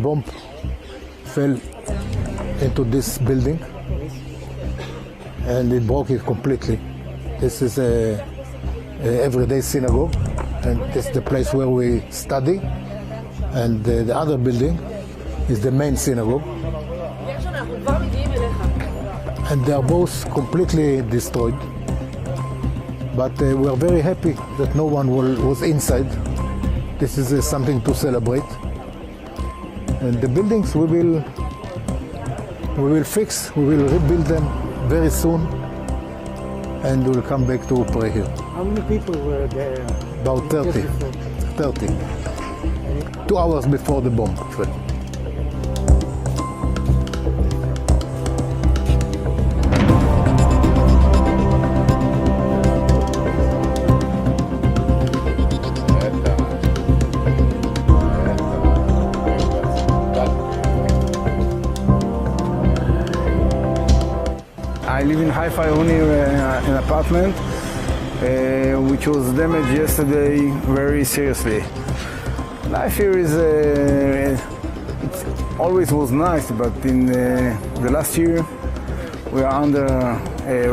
bomb fell into this building and it broke it completely. This is a everyday synagogue, and this is the place where we study, and the other building is the main synagogue. And they are both completely destroyed. But we are very happy that no one was inside. This is something to celebrate. And the buildings we will fix, we will rebuild them very soon, and we'll come back to pray here. How many people were there? About 30. 30. 2 hours before the bomb fell. I live in Haifa, only an apartment which was damaged yesterday very seriously. Life here is it always was nice, but in the last year we are under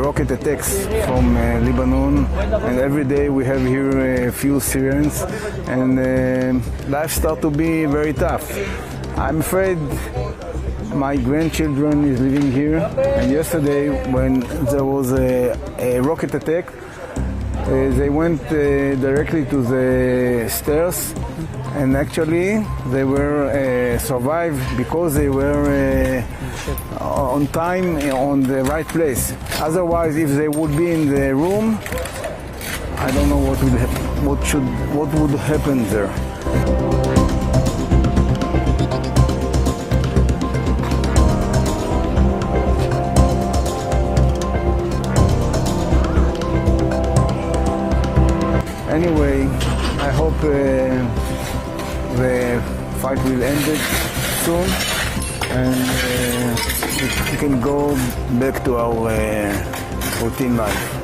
rocket attacks from Lebanon, and every day we have here a few Syrians, and life starts to be very tough. I'm afraid my grandchildren is living here, and yesterday when there was a rocket attack, they went directly to the stairs, and actually they were survived because they were on time on the right place. Otherwise, if they would be in the room, I don't know what would happen there. Anyway, I hope the fight will end it soon, and we can go back to our routine life.